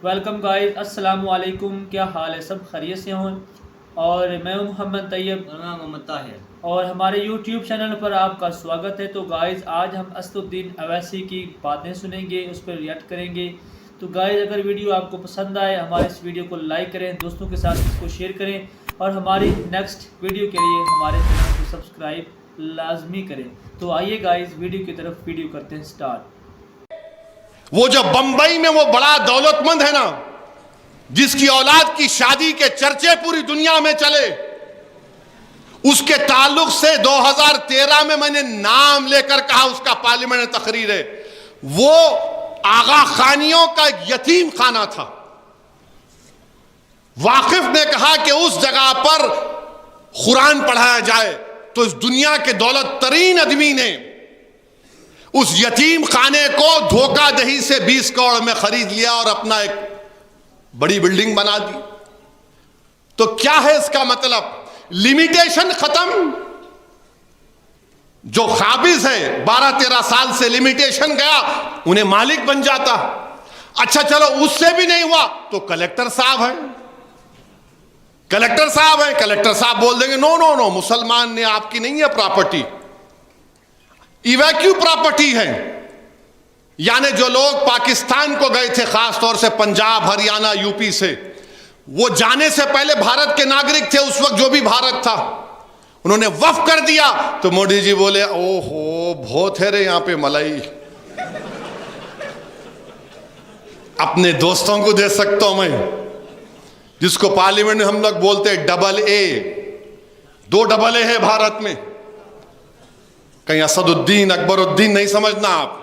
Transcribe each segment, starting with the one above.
Welcome guys, अस्सलाम वालेकुम। क्या हाल है? सब खैरियत से हों। और मैं हूं मोहम्मद तैयब और मैं मोहम्मद ताहिर। और हमारे यूट्यूब चैनल पर आपका स्वागत है। तो गाइस, आज हम असदुद्दीन अवैसी की बातें सुनेंगे, उस पर रिएक्ट करेंगे। तो गाइस, अगर वीडियो आपको पसंद आए, हमारे इस वीडियो को लाइक करें, दोस्तों के साथ इसको शेयर करें और हमारी नेक्स्ट वीडियो के लिए हमारे चैनल को सब्सक्राइब लाजमी करें। तो आइए गाइस, वीडियो की तरफ वीडियो करते हैं स्टार्ट। वो जो बंबई में वो बड़ा दौलतमंद है ना, जिसकी औलाद की शादी के चर्चे पूरी दुनिया में चले, उसके ताल्लुक से 2013 में मैंने नाम लेकर कहा, उसका पार्लियामेंट में तकरीर है, वो आगा खानियों का यतीम खाना था। वाकिफ ने कहा कि उस जगह पर कुरान पढ़ाया जाए, तो इस दुनिया के दौलत तरीन आदमी ने उस यतीम खाने को धोखाधड़ी से 20 करोड़ में खरीद लिया और अपना एक बड़ी बिल्डिंग बना दी। तो क्या है इसका मतलब? लिमिटेशन खत्म। जो काबिज है 12-13 साल से लिमिटेशन गया, उन्हें मालिक बन जाता। अच्छा चलो, उससे भी नहीं हुआ तो कलेक्टर साहब हैं, कलेक्टर साहब बोल देंगे नो नो नो, मुसलमान ने आपकी नहीं है प्रॉपर्टी, इवैक्यू प्रॉपर्टी है। यानी जो लोग पाकिस्तान को गए थे, खास तौर से पंजाब, हरियाणा, यूपी से, वो जाने से पहले भारत के नागरिक थे। उस वक्त जो भी भारत था, उन्होंने वफ कर दिया। तो मोदी जी बोले ओहो बहुत है रे यहां पे मलाई, अपने दोस्तों को दे सकता हूं मैं, जिसको पार्लियामेंट में हम लोग बोलते हैं डबल ए। 2 डबल ए है भारत में, कहीं असदुद्दीन अकबरुद्दीन नहीं समझना आप।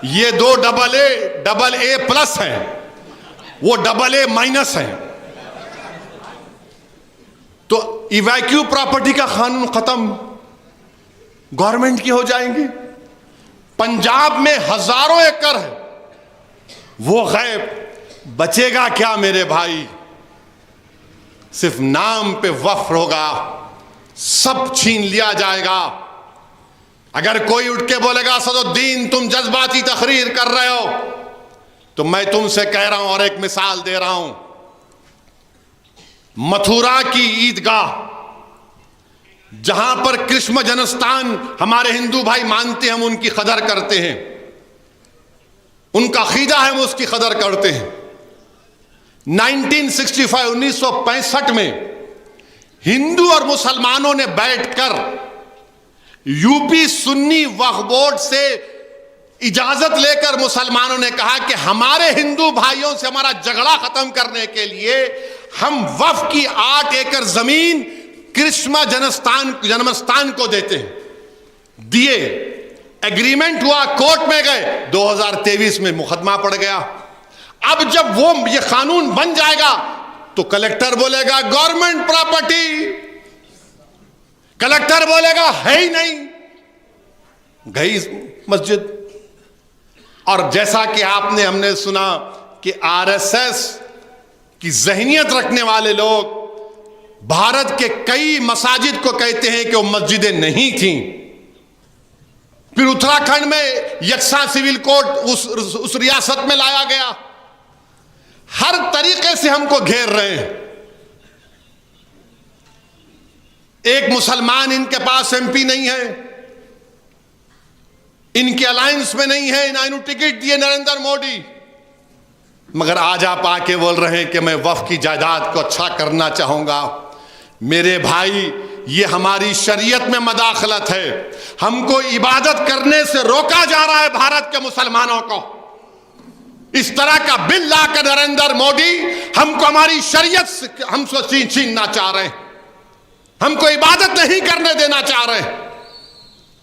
ये 2 डबल ए प्लस हैं, वो डबल ए माइनस हैं। तो इवैक्यू प्रॉपर्टी का कानून खत्म, गवर्नमेंट की हो जाएंगी। पंजाब में हजारों एकड़ है, वो गैब, बचेगा क्या मेरे भाई? सिर्फ नाम पे वफ होगा, सब छीन लिया जाएगा। अगर कोई उठ के बोलेगा असदुद्दीन तुम जज्बाती तकरीर कर रहे हो, तो मैं तुमसे कह रहा हूं और एक मिसाल दे रहा हूं। मथुरा की ईदगाह, जहां पर कृष्ण जन्मस्थान हमारे हिंदू भाई मानते हैं, हम उनकी कदर करते हैं, उनका अकीदा है, हम उसकी कदर करते हैं। 1965 में हिंदू और मुसलमानों ने बैठकर यूपी सुन्नी वक्फ बोर्ड से इजाजत लेकर मुसलमानों ने कहा कि हमारे हिंदू भाइयों से हमारा झगड़ा खत्म करने के लिए हम वक्फ की 8 एकड़ जमीन कृष्ण जन्मस्थान को देते हैं। दिए, एग्रीमेंट हुआ, कोर्ट में गए, 2023 में मुकदमा पड़ गया। अब जब वो ये कानून बन जाएगा तो कलेक्टर बोलेगा गवर्नमेंट प्रॉपर्टी, कलेक्टर बोलेगा है ही नहीं, गई मस्जिद। और जैसा कि हमने सुना कि आरएसएस की जहनियत रखने वाले लोग भारत के कई मसाजिद को कहते हैं कि वो मस्जिदें नहीं थीं। फिर उत्तराखंड में यकसा सिविल कोड उस रियासत में लाया गया। हर तरीके से हमको घेर रहे हैं। एक मुसलमान इनके पास एमपी नहीं है, इनके अलायंस में नहीं है, ना इन्होंने टिकट दिए नरेंद्र मोदी, मगर आज आप आके बोल रहे हैं कि मैं वक्फ की जायदाद को अच्छा करना चाहूंगा। मेरे भाई, ये हमारी शरीयत में मदाखलत है। हमको इबादत करने से रोका जा रहा है भारत के मुसलमानों को। इस तरह का बिल लाकर नरेंद्र मोदी हमको हमारी शरीयत से हमसे छीनना चाह रहे हैं, हमको इबादत नहीं करने देना चाह रहे हैं।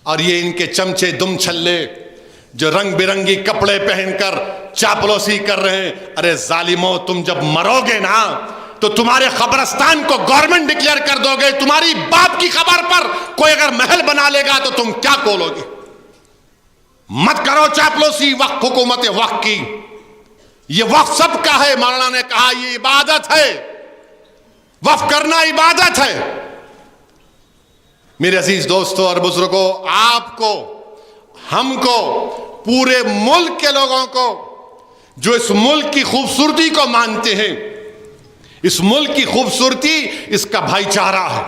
और ये इनके चमचे दुम छल्ले जो रंग बिरंगी कपड़े पहनकर चापलूसी कर रहे हैं, अरे जालिमो, तुम जब मरोगे ना तो तुम्हारे कब्रिस्तान को गवर्नमेंट डिक्लेयर कर दोगे। तुम्हारी बाप की खबर पर कोई अगर महल बना लेगा तो तुम क्या बोलोगे? मत करो चापलूसी वक्फ, हुकूमत वक्फ की। ये वक्फ सबका है। मौलाना ने कहा ये इबादत है, वक्फ करना इबादत है। मेरे अजीज दोस्तों और बुजुर्गों, आपको, हमको, पूरे मुल्क के लोगों को जो इस मुल्क की खूबसूरती को मानते हैं। इस मुल्क की खूबसूरती इसका भाईचारा है।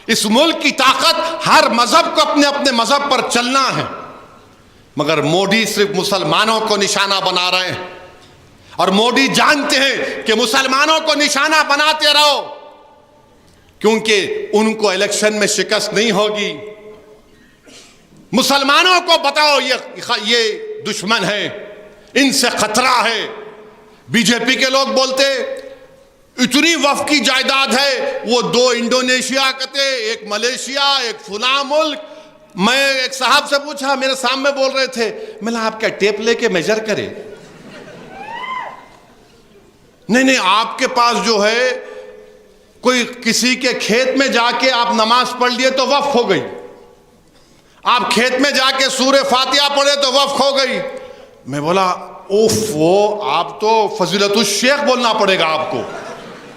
इस मुल्क की ताकत हर मजहब को अपने अपने मजहब पर चलना है। मगर मोदी सिर्फ मुसलमानों को निशाना बना रहे हैं, और मोदी जानते हैं कि मुसलमानों को निशाना बनाते रहो, क्योंकि उनको इलेक्शन में शिकस्त नहीं होगी। मुसलमानों को बताओ ये दुश्मन है, इनसे खतरा है। बीजेपी के लोग बोलते इतनी वफ की जायदाद है, वो 2 इंडोनेशिया कहते, एक मलेशिया, एक फुला मुल्क। मैं एक साहब से पूछा, मेरे सामने बोल रहे थे, मैंने आप क्या टेप लेके मेजर करे? नहीं, आपके पास जो है कोई किसी के खेत में जाके आप नमाज पढ़ लिए तो वक्फ हो गई, आप खेत में जाके सूरे फातिहा पढ़े तो वक्फ हो गई। मैं बोला उफ, वो आप तो फजीलतुल शेख बोलना पड़ेगा आपको।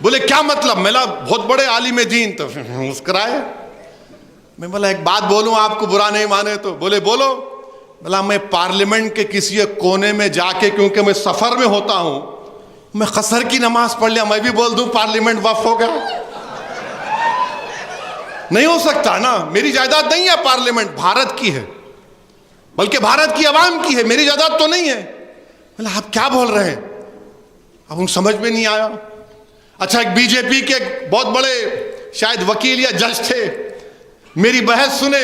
बोले क्या मतलब? मेरा बहुत बड़े आलिम दीन। तो मुस्कुराए। मैं बोला एक बात बोलूं, आपको बुरा नहीं माने तो? बोले बोलो। बोला मैं पार्लियामेंट के किसी एक कोने में जाके, क्योंकि मैं सफर में होता हूं, मैं कसर की नमाज पढ़ लिया, मैं भी बोल दूं पार्लियामेंट वक्फ हो गया? नहीं हो सकता ना। मेरी जायदाद नहीं है पार्लियामेंट, भारत की है, बल्कि भारत की आवाम की है, मेरी जायदाद तो नहीं है। बोला आप क्या बोल रहे हैं? अब उन समझ में नहीं आया। अच्छा, एक बीजेपी के बहुत बड़े शायद वकील या जज थे, मेरी बहस सुने,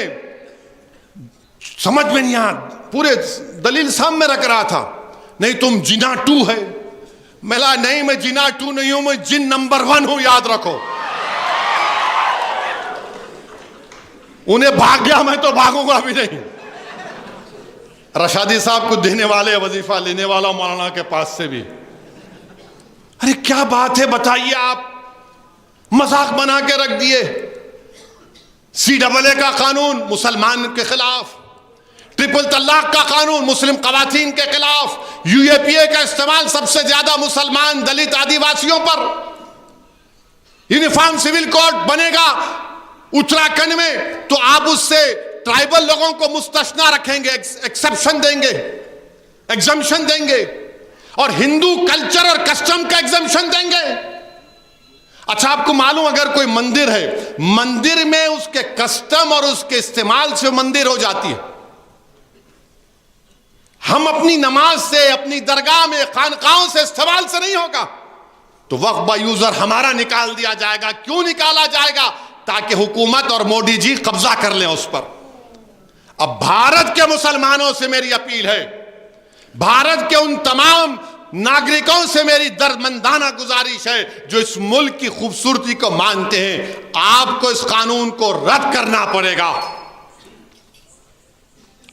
समझ में नहीं आया, पूरे दलील सामने रख रहा था। नहीं तुम जिना 2 है। मैं नहीं, मैं जिना 2 नहीं हूं, मैं जिन नंबर 1 हूं, याद रखो। उन्हें भाग गया, मैं तो भागूंगा भी नहीं। रशादी साहब को देने वाले, वजीफा लेने वाला मौलाना के पास से भी, अरे क्या बात है बताइए, आप मजाक बना के रख दिए। CAA का कानून मुसलमान के खिलाफ, ट्रिपल तलाक का कानून मुस्लिम खवातीन के खिलाफ, UAPA का इस्तेमाल सबसे ज्यादा मुसलमान, दलित, आदिवासियों पर। यूनिफॉर्म सिविल कोड बनेगा उत्तराखंड में, तो आप उससे ट्राइबल लोगों को मुस्तस्ना रखेंगे, एक्सेप्शन देंगे, एग्जम्पशन देंगे, और हिंदू कल्चर और कस्टम का एग्जम्पशन देंगे। अच्छा, आपको मालूम अगर कोई मंदिर है, मंदिर में उसके कस्टम और उसके इस्तेमाल से मंदिर हो जाती है। हम अपनी नमाज से, अपनी दरगाह में, खानकाहों से, इस्तेमाल से नहीं होगा, तो वक्फ बाय यूजर हमारा निकाल दिया जाएगा। क्यों निकाला जाएगा? ताकि हुकूमत और मोदी जी कब्जा कर लें उस पर। अब भारत के मुसलमानों से मेरी अपील है, भारत के उन तमाम नागरिकों से मेरी दर्दमंदाना गुजारिश है जो इस मुल्क की खूबसूरती को मानते हैं, आपको इस कानून को रद्द करना पड़ेगा,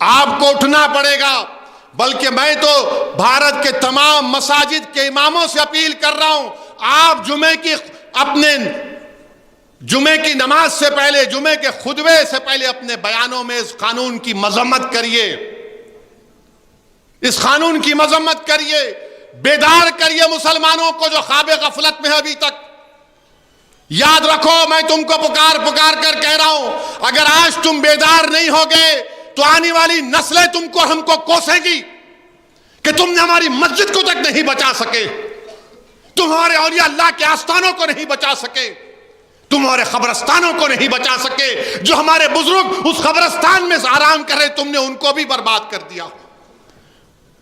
आपको उठना पड़ेगा। बल्कि मैं तो भारत के तमाम मसाजिद के इमामों से अपील कर रहा हूं, आप जुमे की नमाज से पहले, जुमे के खुतबे से पहले अपने बयानों में इस कानून की मजम्मत करिए, इस कानून की मजम्मत करिए, बेदार करिए मुसलमानों को जो ख्वाब गफलत में है अभी तक। याद रखो, मैं तुमको पुकार कर कह रहा हूं, अगर आज तुम बेदार नहीं हो गए तो आने वाली नस्लें तुमको, हमको कोसेंगी कि तुमने हमारी मस्जिद को तक नहीं बचा सके, तुम्हारे औलिया अल्लाह के आस्थानों को नहीं बचा सके, तुम्हारे कब्रस्तानों को नहीं बचा सके, जो हमारे बुजुर्ग उस कब्रस्तान में आराम कर रहे, तुमने उनको भी बर्बाद कर दिया।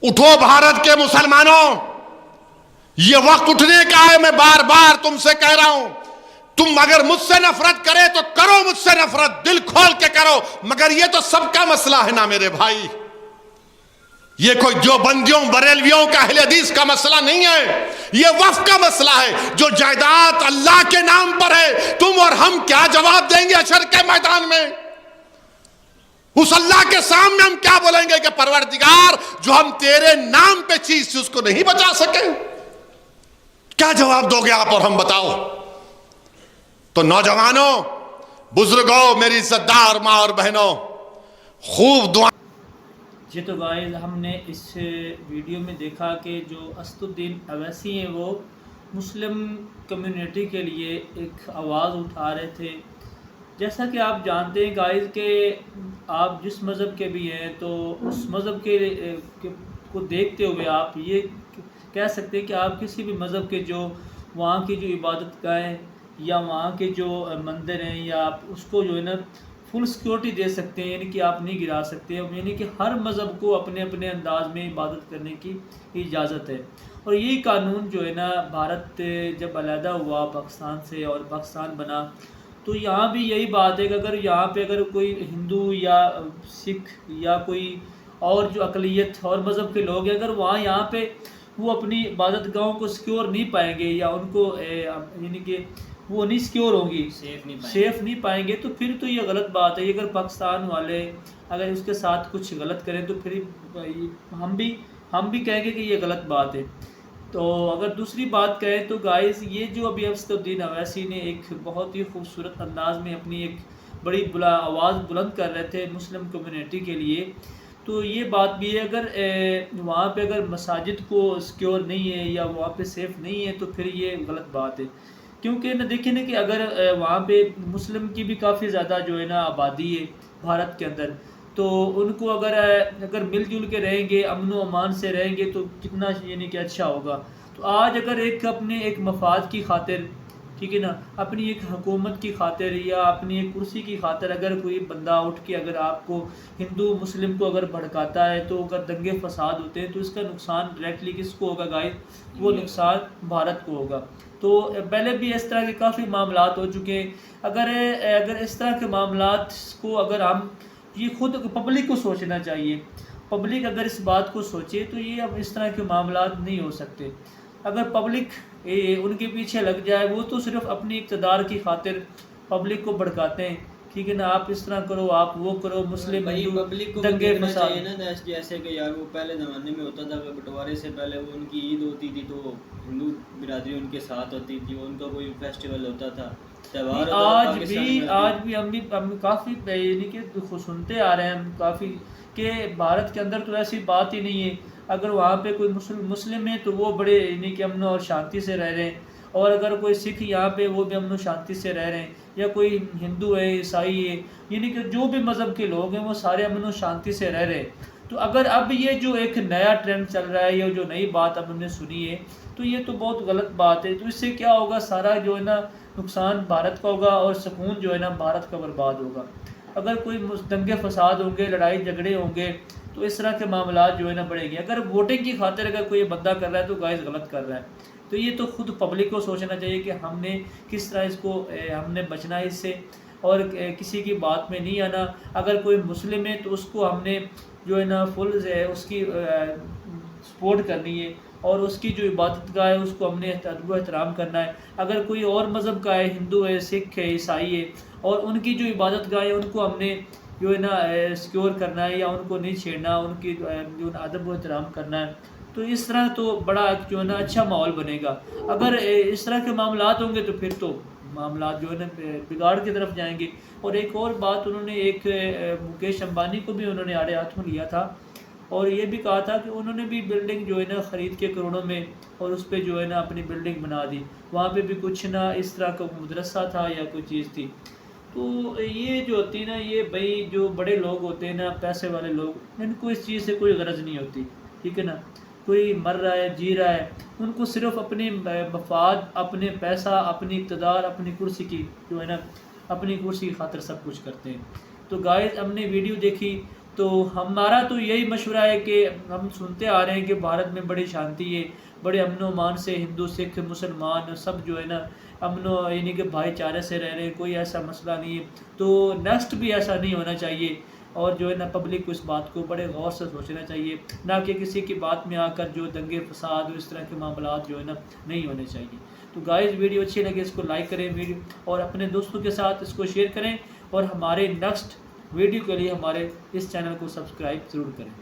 उठो भारत के मुसलमानों, यह वक्त उठने का है। मैं बार बार तुमसे कह रहा हूं, तुम अगर मुझसे नफरत करे तो करो मुझसे नफरत, दिल खोल के करो, मगर यह तो सबका मसला है ना मेरे भाई। यह कोई जो बंदियों बरेलवियों का अहले हदीस का मसला नहीं है, यह वक्फ का मसला है। जो जायदाद अल्लाह के नाम पर है, तुम और हम क्या जवाब देंगे हशर के मैदान में? उस अल्लाह के सामने हम क्या बोलेंगे कि परवरदिगार, जो हम तेरे नाम पे चीज थी उसको नहीं बचा सके? क्या जवाब दोगे आप और हम? बताओ। तो नौजवानों, बुजुर्गों, मेरी इज्जतदार माँ और बहनों, खूब दुआ। जी तो गाइस, हमने इस वीडियो में देखा कि जो असदुद्दीन अवैसी हैं वो मुस्लिम कम्युनिटी के लिए एक आवाज़ उठा रहे थे। जैसा कि आप जानते हैं गाइस कि आप जिस मज़हब के भी हैं, तो उस मज़हब के को देखते हुए आप ये कह सकते हैं कि आप किसी भी मज़हब के जो वहाँ की जो इबादत गाहें या वहाँ के जो मंदिर हैं या आप उसको जो है ना फुल सिक्योरिटी दे सकते हैं, यानी कि आप नहीं गिरा सकते, यानी कि हर मज़हब को अपने अपने अंदाज में इबादत करने की इजाज़त है। और यही कानून जो है ना भारत जब अलहदा हुआ पाकिस्तान से और पाकिस्तान बना, तो यहाँ भी यही बात है कि अगर यहाँ पे अगर कोई हिंदू या सिख या कोई और जो अक़लियत और मज़हब के लोग हैं, अगर वहाँ यहाँ पे वो अपनी इबादत गाहों को सिक्योर नहीं पाएंगे या उनको यानी कि वो नहीं सिक्योर होंगी, सेफ़ नहीं पाएंगे, तो फिर तो ये गलत बात है। ये अगर पाकिस्तान वाले अगर उसके साथ कुछ गलत करें तो फिर हम भी कहेंगे कि ये गलत बात है। तो अगर दूसरी बात कहें तो गाइस, ये जो अभी असदुद्दीन अवैसी ने एक बहुत ही खूबसूरत अंदाज में अपनी एक बड़ी आवाज़ बुलंद कर रहे थे मुस्लिम कम्युनिटी के लिए, तो ये बात भी है अगर वहाँ पे अगर मसाजिद को सिक्योर नहीं है या वहाँ पे सेफ़ नहीं है तो फिर ये गलत बात है। क्योंकि न देखिए ना कि अगर वहाँ पे मुस्लिम की भी काफ़ी ज़्यादा जो है ना आबादी है भारत के अंदर, तो उनको अगर मिलजुल के रहेंगे, अमन व अमान से रहेंगे तो कितना यानी कि अच्छा होगा। तो आज अगर अपने एक मफाद की खातिर, ठीक है ना, अपनी एक हुकूमत की खातिर या अपनी एक कुर्सी की खातिर अगर कोई बंदा उठ के अगर आपको हिंदू मुस्लिम को अगर भड़काता है, तो अगर दंगे फसाद होते हैं तो इसका नुकसान डायरेक्टली किसको होगा गाइस? वो नुकसान भारत को होगा। तो पहले भी इस तरह के काफ़ी मामलात हो चुके हैं। अगर इस तरह के मामलात को अगर हम ये खुद पब्लिक को सोचना चाहिए, पब्लिक अगर इस बात को सोचे तो ये अब इस तरह के मामलात नहीं हो सकते। अगर पब्लिक उनके पीछे लग जाए, वो तो सिर्फ अपनी इक़्तिदार की खातिर पब्लिक को भड़काते हैं, ठीक है ना, आप इस तरह करो, आप वो करो, मुस्लिम हिंदू पब्लिक को दंगे फसाद चाहिए ना। जैसे कि यार वो पहले ज़माने में होता था कि बंटवारे से पहले वो उनकी ईद होती थी तो हिंदू बिरादरी उनके साथ होती थी, उनका कोई फेस्टिवल होता था, त्यौहार आज भी हम काफ़ी यानी कि सुनते आ रहे हैं हम काफ़ी कि भारत के अंदर तो ऐसी बात ही नहीं है। अगर वहाँ पे कोई मुस्लिम है तो वो बड़े यानी कि अमन और शांति से रह रहे हैं, और अगर कोई सिख यहाँ पे वो भी अमन और शांति से रह रहे हैं, या कोई हिंदू है, ईसाई है, यानी कि जो भी मज़हब के लोग हैं वो सारे अमन और शांति से रह रहे हैं। तो अगर अब ये जो एक नया ट्रेंड चल रहा है, ये जो नई बात अब हमने सुनी है, तो ये तो बहुत गलत बात है। तो इससे क्या होगा, सारा जो है ना नुकसान भारत का होगा और सुकून जो है ना भारत का बर्बाद होगा। अगर कोई दंगे फसाद होंगे, लड़ाई झगड़े होंगे, तो इस तरह के मामला जो है ना बढ़ेंगे। अगर वोटिंग की खातिर अगर कोई बंदा कर रहा है तो गाइस गलत कर रहा है। तो ये तो खुद पब्लिक को सोचना चाहिए कि हमने किस तरह इसको हमने बचना है इससे, और किसी की बात में नहीं आना। अगर कोई मुस्लिम है तो उसको हमने जो है ना फुल उसकी सपोर्ट करनी है, और उसकी जो इबादत गाह है उसको हमने अदब एहतराम करना है। अगर कोई और मज़हब का है, हिंदू है, सिख है, ईसाई है, और उनकी जो इबादत गाह है उनको हमने जो है ना सिक्योर करना है या उनको नहीं छेड़ना, उनकी जो अदब एहतराम करना है। तो इस तरह तो बड़ा जो है ना अच्छा माहौल बनेगा। अगर इस तरह के मामलात होंगे तो फिर तो मामला जो है ना बिगाड़ की तरफ जाएंगे। और एक और बात उन्होंने एक मुकेश अंबानी को भी उन्होंने आड़े हाथ में लिया था, और ये भी कहा था कि उन्होंने भी बिल्डिंग जो है ना ख़रीद के करोड़ों में, और उस पर जो है ना अपनी बिल्डिंग बना दी। वहाँ पे भी कुछ ना इस तरह का मदरसा था या कोई चीज़ थी। तो ये जो होती है ना, ये भाई जो बड़े लोग होते हैं ना, पैसे वाले लोग, इनको इस चीज़ से कोई गरज नहीं होती, ठीक है ना। कोई मर रहा है, जी रहा है, उनको सिर्फ अपने मफाद, अपने पैसा, अपनी इक़्तिदार, अपनी कुर्सी की जो है ना अपनी कुर्सी की खातिर सब कुछ करते हैं। तो गाइस, हमने वीडियो देखी तो हमारा तो यही मशवरा है कि हम सुनते आ रहे हैं कि भारत में बड़ी शांति है, बड़े अमन मान से हिंदू सिख मुसलमान सब जो है ना अमन यानी कि भाईचारे से रह रहे हैं, कोई ऐसा मसला नहीं है। तो नेक्स्ट भी ऐसा नहीं होना चाहिए, और जो है ना पब्लिक को इस बात को बड़े गौर से सोचना चाहिए, ना कि किसी की बात में आकर जो दंगे फसाद इस तरह के मामलात जो है ना नहीं होने चाहिए। तो गाइस, वीडियो अच्छी लगे इसको लाइक करें वीडियो, और अपने दोस्तों के साथ इसको शेयर करें, और हमारे नेक्स्ट वीडियो के लिए हमारे इस चैनल को सब्सक्राइब ज़रूर करें।